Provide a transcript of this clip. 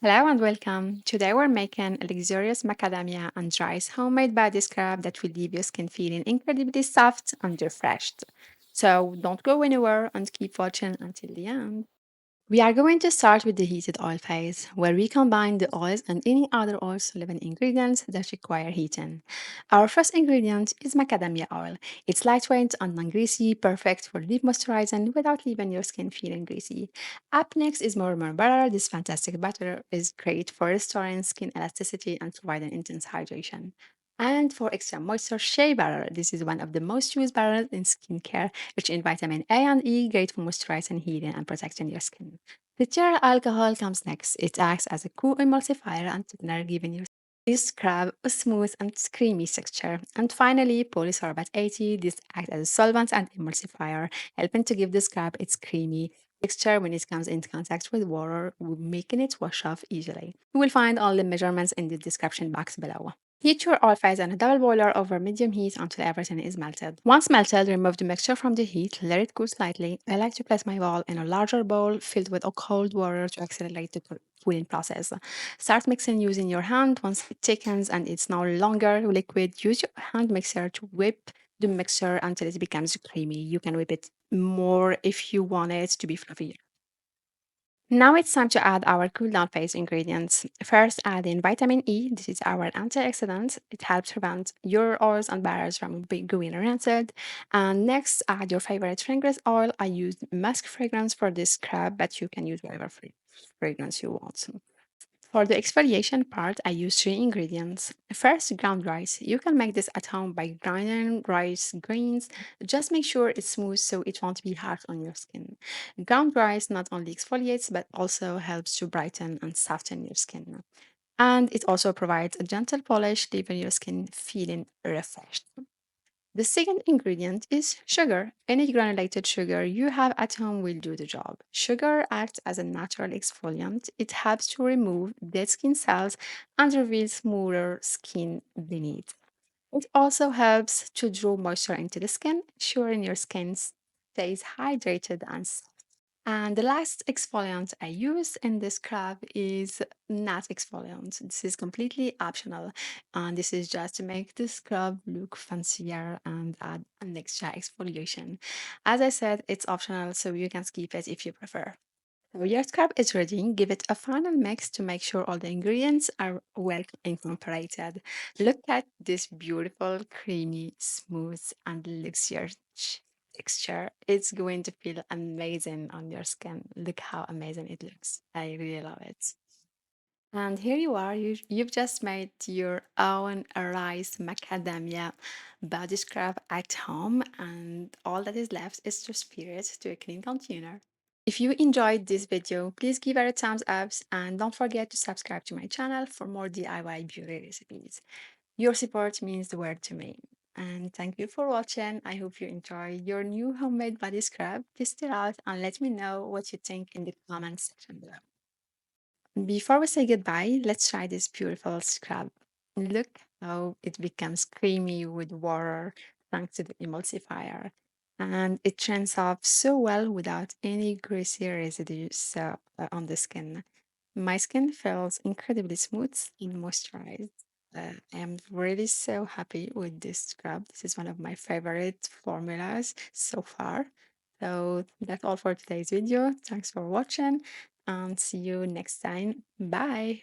Hello and welcome. Today we're making a luxurious macadamia and rice homemade body scrub that will leave your skin feeling incredibly soft and refreshed. So don't go anywhere and keep watching until the end. We are going to start with the heated oil phase, where we combine the oils and any other oil solvent ingredients that require heating. Our first ingredient is macadamia oil. It's lightweight and non-greasy, perfect for deep moisturizing without leaving your skin feeling greasy. Up next is Murumuru butter. This fantastic butter is great for restoring skin elasticity and providing intense hydration. And for extra moisture, shea butter. This is one of the most used butters in skincare, rich in vitamin A and E, great for moisturizing, healing, and protecting your skin. The Cetearyl alcohol comes next. It acts as a co-emulsifier and thickener, giving your scrub a smooth and creamy texture. And finally, Polysorbate 80. This acts as a solvent and emulsifier, helping to give the scrub its creamy texture when it comes into contact with water, making it wash off easily. You will find all the measurements in the description box below. Heat your oil phase on a double boiler over medium heat until everything is melted. Once melted, remove the mixture from the heat, let it cool slightly. I like to place my bowl in a larger bowl filled with cold water to accelerate the cooling process. Start mixing using your hand. Once it thickens and it's no longer liquid, use your hand mixer to whip the mixture until it becomes creamy. You can whip it more if you want it to be fluffy. Now it's time to add our cool down phase ingredients. First, add in vitamin E. This is our antioxidant. It helps prevent your oils and barriers from going rancid. And next, add your favorite fragrance oil. I used musk fragrance for this scrub, but you can use whatever fragrance you want. For the exfoliation part, I use three ingredients. First, ground rice. You can make this at home by grinding rice grains. Just make sure it's smooth so it won't be hard on your skin. Ground rice not only exfoliates but also helps to brighten and soften your skin. And it also provides a gentle polish, leaving your skin feeling refreshed. The second ingredient is sugar. Any granulated sugar you have at home will do the job. Sugar acts as a natural exfoliant. It helps to remove dead skin cells and reveal smoother skin beneath. It also helps to draw moisture into the skin, ensuring your skin stays hydrated and soft. And the last exfoliant I use in this scrub is not exfoliant. This is completely optional. And this is just to make the scrub look fancier and add an extra exfoliation. As I said, it's optional, so you can skip it if you prefer. So your scrub is ready. Give it a final mix to make sure all the ingredients are well incorporated. Look at this beautiful, creamy, smooth, and luxurious texture. It's going to feel amazing on your skin. Look how amazing it looks. I really love it. And here you are, you've just made your own rice macadamia body scrub at home, and all that is left is to sphere it to a clean container. If you enjoyed this video, please give it a thumbs up and don't forget to subscribe to my channel for more DIY beauty recipes. Your support means the world to me. And thank you for watching. I hope you enjoy your new homemade body scrub. Test it out and let me know what you think in the comment section below. Before we say goodbye, let's try this beautiful scrub. Look how it becomes creamy with water thanks to the emulsifier. And it turns off so well without any greasy residues on the skin. My skin feels incredibly smooth and moisturized. I am really so happy with this scrub. This is one of my favorite formulas so far. So that's all for today's video. Thanks for watching and see you next time. Bye.